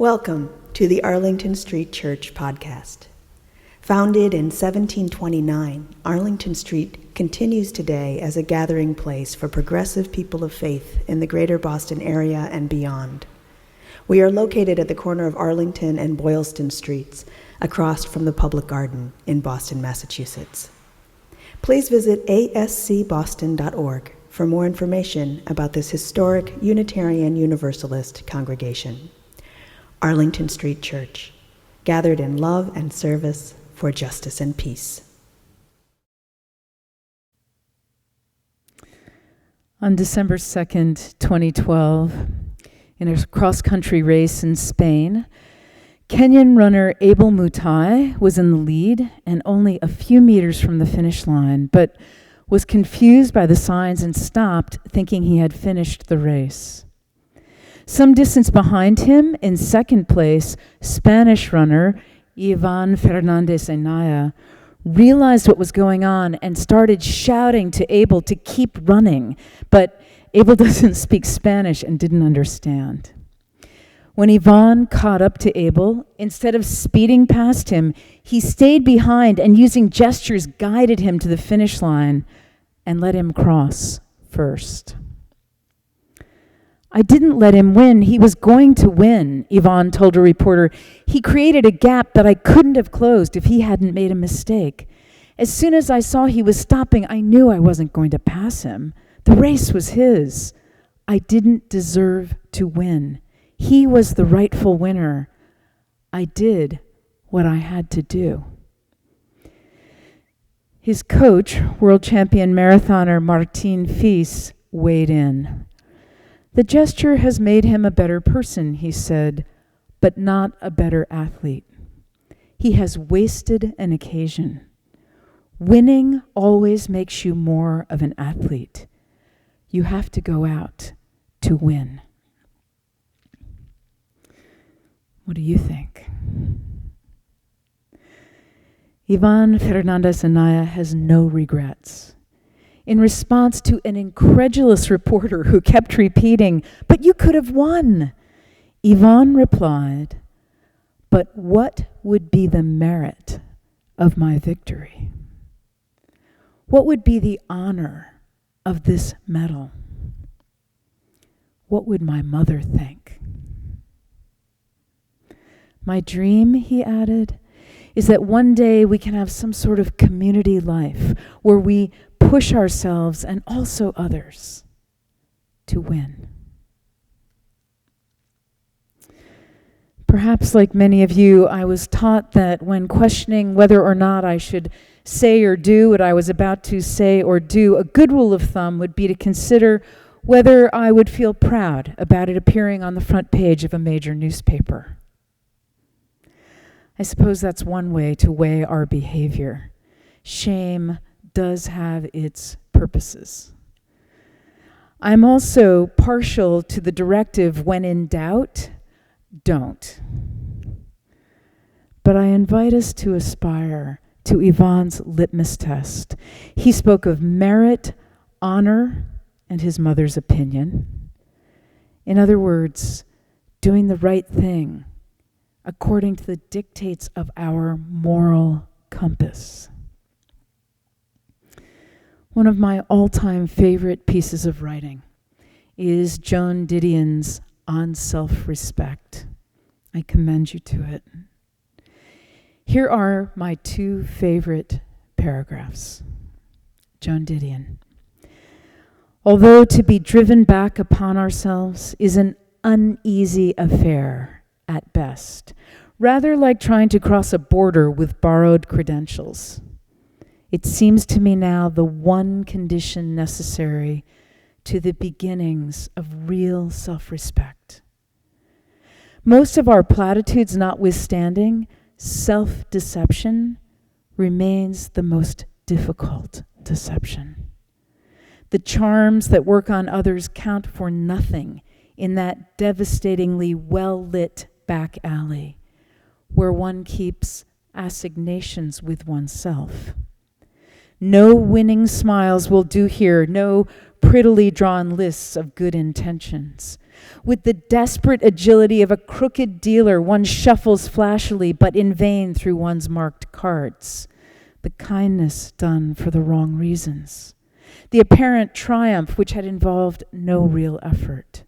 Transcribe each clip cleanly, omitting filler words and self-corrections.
Welcome to the Arlington Street Church podcast. Founded in 1729, Arlington Street continues today as a gathering place for progressive people of faith in the greater Boston area and beyond. We are located at the corner of Arlington and Boylston Streets, across from the Public Garden in Boston, Massachusetts. Please visit ascboston.org for more information about this historic Unitarian Universalist congregation. Arlington Street Church, gathered in love and service for justice and peace. On December 2nd, 2012, in a cross-country race in Spain, Kenyan runner Abel Mutai was in the lead and only a few meters from the finish line, but was confused by the signs and stopped, thinking he had finished the race. Some distance behind him, in second place, Spanish runner Ivan Fernandez Anaya realized what was going on and started shouting to Abel to keep running, but Abel doesn't speak Spanish and didn't understand. When Ivan caught up to Abel, instead of speeding past him, he stayed behind and using gestures guided him to the finish line and let him cross first. I didn't let him win. He was going to win, Ivan told a reporter. He created a gap that I couldn't have closed if he hadn't made a mistake. As soon as I saw he was stopping, I knew I wasn't going to pass him. The race was his. I didn't deserve to win. He was the rightful winner. I did what I had to do. His coach, world champion marathoner Martin Fils, weighed in. The gesture has made him a better person, he said, but not a better athlete. He has wasted an occasion. Winning always makes you more of an athlete. You have to go out to win. What do you think? Ivan Fernandez Anaya has no regrets. In response to an incredulous reporter who kept repeating, "But you could have won," Ivan replied, "But what would be the merit of my victory? What would be the honor of this medal? What would my mother think?" My dream, he added, is that one day we can have some sort of community life where we push ourselves and also others to win. Perhaps like many of you, I was taught that when questioning whether or not I should say or do what I was about to say or do, a good rule of thumb would be to consider whether I would feel proud about it appearing on the front page of a major newspaper. I suppose that's one way to weigh our behavior. Shame does have its purposes. I'm also partial to the directive, when in doubt, don't. But I invite us to aspire to Ivan's litmus test. He spoke of merit, honor, and his mother's opinion. In other words, doing the right thing according to the dictates of our moral compass. One of my all-time favorite pieces of writing is Joan Didion's On Self-Respect. I commend you to it. Here are my two favorite paragraphs. Joan Didion. Although to be driven back upon ourselves is an uneasy affair at best, rather like trying to cross a border with borrowed credentials, it seems to me now the one condition necessary to the beginnings of real self-respect. Most of our platitudes notwithstanding, self-deception remains the most difficult deception. The charms that work on others count for nothing in that devastatingly well-lit back alley where one keeps assignations with oneself. No winning smiles will do here, no prettily drawn lists of good intentions. With the desperate agility of a crooked dealer, one shuffles flashily, but in vain through one's marked cards. The kindness done for the wrong reasons. The apparent triumph which had involved no real effort.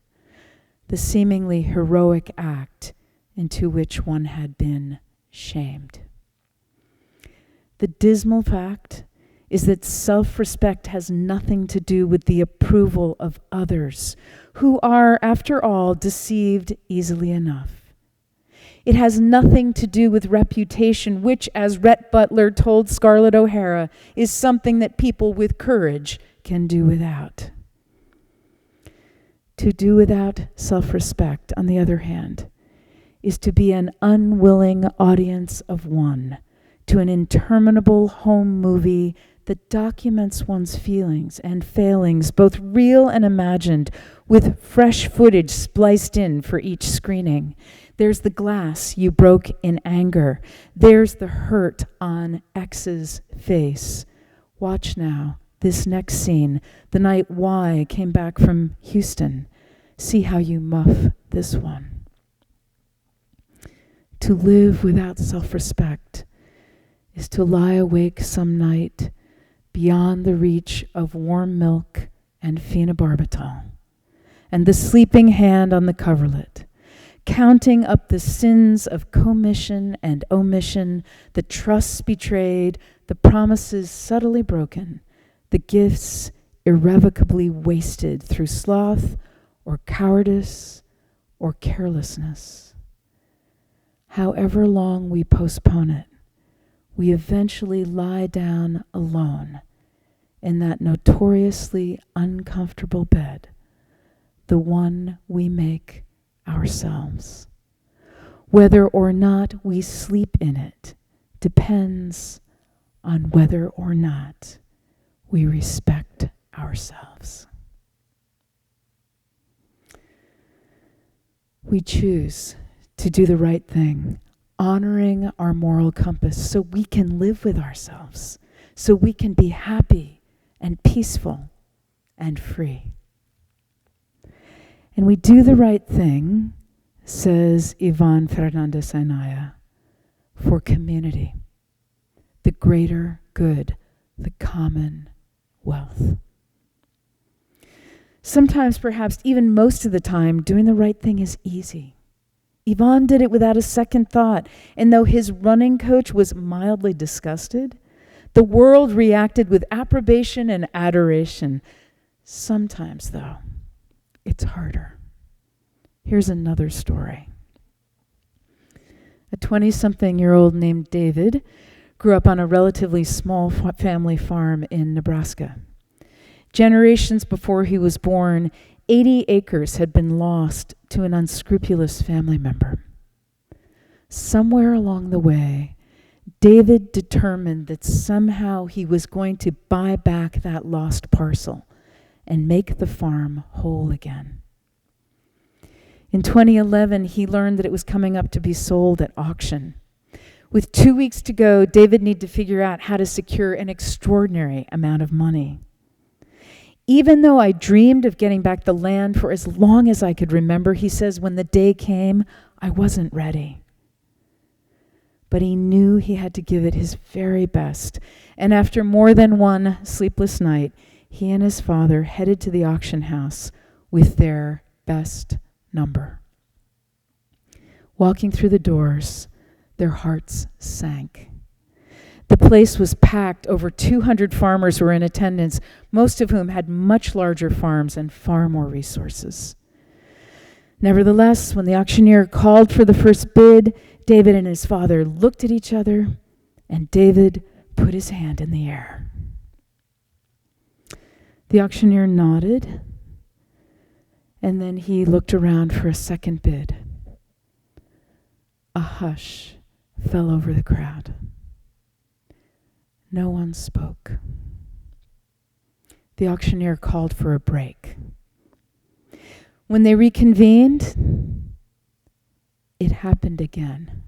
The seemingly heroic act into which one had been shamed. The dismal fact is that self-respect has nothing to do with the approval of others, who are, after all, deceived easily enough. It has nothing to do with reputation, which, as Rhett Butler told Scarlett O'Hara, is something that people with courage can do without. To do without self-respect, on the other hand, is to be an unwilling audience of one to an interminable home movie that documents one's feelings and failings, both real and imagined, with fresh footage spliced in for each screening. There's the glass you broke in anger. There's the hurt on X's face. Watch now, this next scene, the night Y came back from Houston. See how you muff this one. To live without self-respect is to lie awake some night beyond the reach of warm milk and phenobarbital, and the sleeping hand on the coverlet, counting up the sins of commission and omission, the trusts betrayed, the promises subtly broken, the gifts irrevocably wasted through sloth or cowardice or carelessness. However long we postpone it, we eventually lie down alone in that notoriously uncomfortable bed, the one we make ourselves. Whether or not we sleep in it depends on whether or not we respect ourselves. We choose to do the right thing, honoring our moral compass so we can live with ourselves, so we can be happy and peaceful and free. And we do the right thing, says Ivan Fernandez Anaya, for community, the greater good, the common wealth. Sometimes, perhaps even most of the time, doing the right thing is easy. Ivan did it without a second thought, and though his running coach was mildly disgusted, the world reacted with approbation and adoration. Sometimes, though, it's harder. Here's another story. A 20-something-year-old named David grew up on a relatively small family farm in Nebraska. Generations before he was born, 80 acres had been lost to an unscrupulous family member. Somewhere along the way, David determined that somehow he was going to buy back that lost parcel and make the farm whole again. In 2011, he learned that it was coming up to be sold at auction. With 2 weeks to go, David needed to figure out how to secure an extraordinary amount of money. Even though I dreamed of getting back the land for as long as I could remember, he says, when the day came, I wasn't ready. But he knew he had to give it his very best. And after more than one sleepless night, he and his father headed to the auction house with their best number. Walking through the doors, their hearts sank. The place was packed. Over 200 farmers were in attendance, most of whom had much larger farms and far more resources. Nevertheless, when the auctioneer called for the first bid, David and his father looked at each other, and David put his hand in the air. The auctioneer nodded, and then he looked around for a second bid. A hush fell over the crowd. No one spoke. The auctioneer called for a break. When they reconvened, it happened again.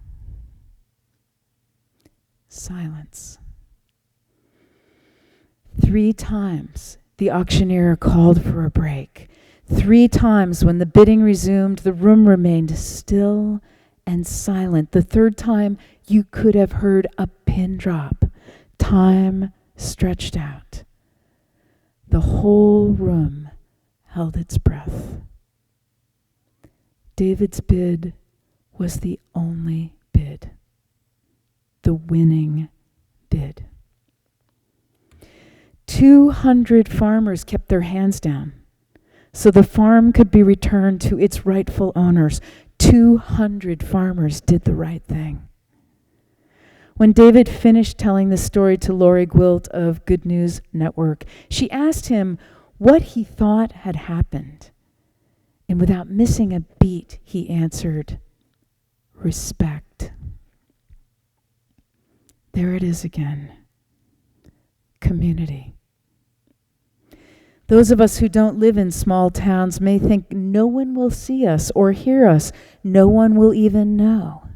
Silence. 3 times the auctioneer called for a break. 3 times when the bidding resumed, the room remained still and silent. The 3rd time, you could have heard a pin drop. Time stretched out. The whole room held its breath. David's bid was the only bid, the winning bid. 200 farmers kept their hands down so the farm could be returned to its rightful owners. 200 farmers did the right thing. When David finished telling the story to Lori Gwilt of Good News Network, she asked him what he thought had happened. And without missing a beat, he answered, respect. There it is again. Community. Those of us who don't live in small towns may think no one will see us or hear us. No one will even know.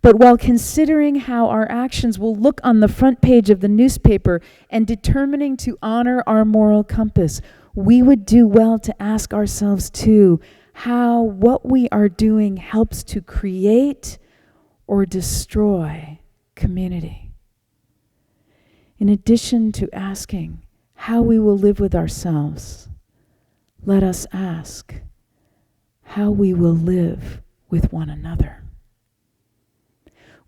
But while considering how our actions will look on the front page of the newspaper and determining to honor our moral compass, we would do well to ask ourselves too how what we are doing helps to create or destroy community. In addition to asking how we will live with ourselves, let us ask how we will live with one another.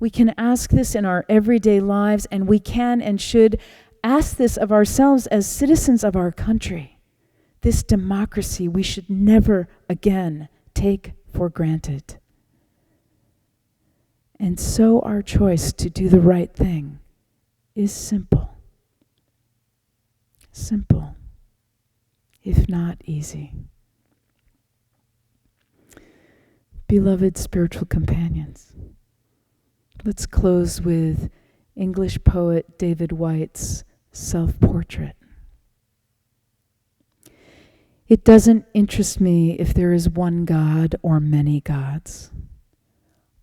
We can ask this in our everyday lives, and we can and should ask this of ourselves as citizens of our country. This democracy we should never again take for granted. And so our choice to do the right thing is simple. Simple, if not easy. Beloved spiritual companions, let's close with English poet David Whyte's self-portrait. It doesn't interest me if there is one God or many gods.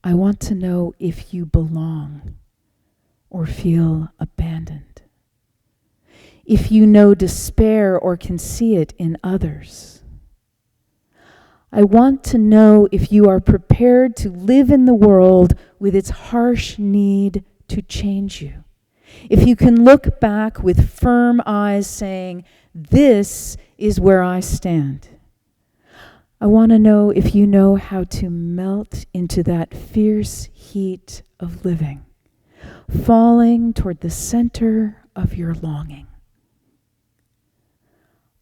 I want to know if you belong or feel abandoned. If you know despair or can see it in others. I want to know if you are prepared to live in the world with its harsh need to change you. If you can look back with firm eyes saying, this is where I stand. I want to know if you know how to melt into that fierce heat of living, falling toward the center of your longing.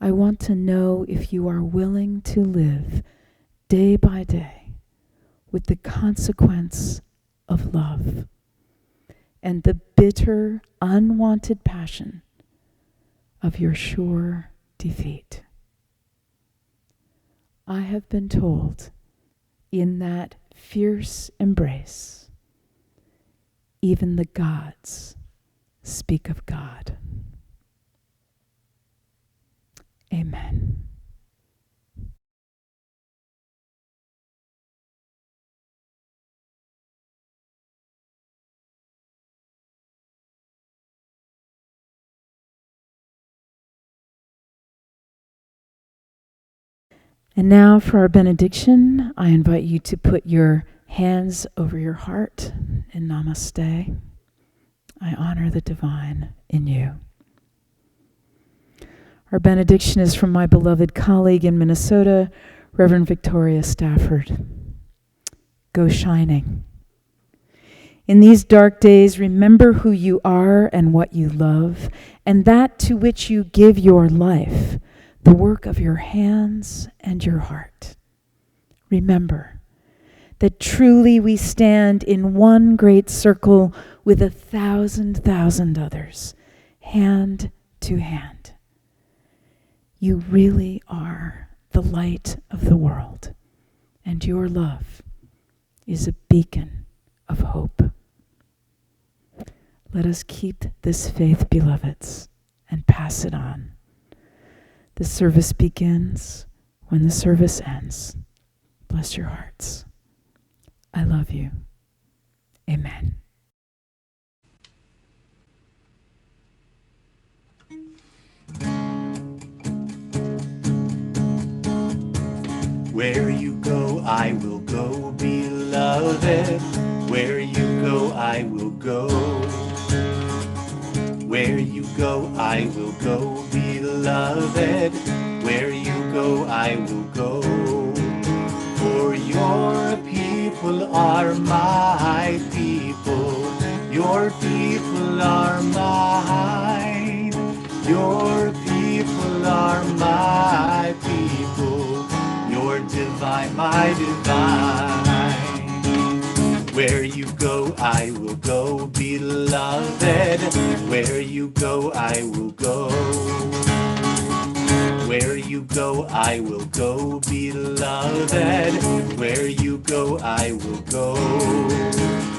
I want to know if you are willing to live day by day with the consequence of love and the bitter, unwanted passion of your sure defeat. I have been told in that fierce embrace, even the gods speak of God. Amen. And now for our benediction, I invite you to put your hands over your heart in Namaste. I honor the divine in you. Our benediction is from my beloved colleague in Minnesota, Reverend Victoria Stafford. Go shining. In these dark days, remember who you are and what you love, and that to which you give your life, the work of your hands and your heart. Remember that truly we stand in one great circle with 1,000,000 others, hand to hand. You really are the light of the world, and your love is a beacon of hope. Let us keep this faith, beloveds, and pass it on. The service begins when the service ends. Bless your hearts. I love you. Amen. Where you go, I will go, beloved. Where you go, I will go. Where you go, I will go, beloved. Where you go, I will go. For your people are my people. Your people are mine. Your people are my people. Your divine, my divine. Where you go, I will go, beloved. Where you go, I will go. Where you go, I will go, beloved. Where you go, I will go.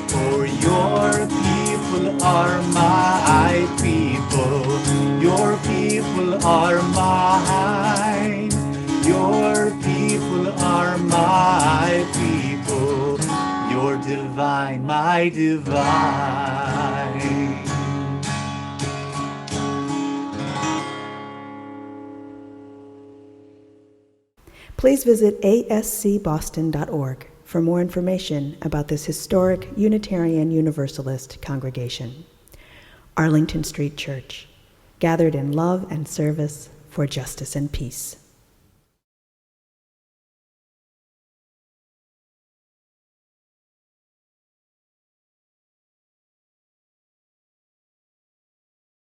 For your people are my people. Your people are mine. Your people are my people. Your divine, my divine. Please visit ascboston.org for more information about this historic Unitarian Universalist congregation. Arlington Street Church, gathered in love and service for justice and peace.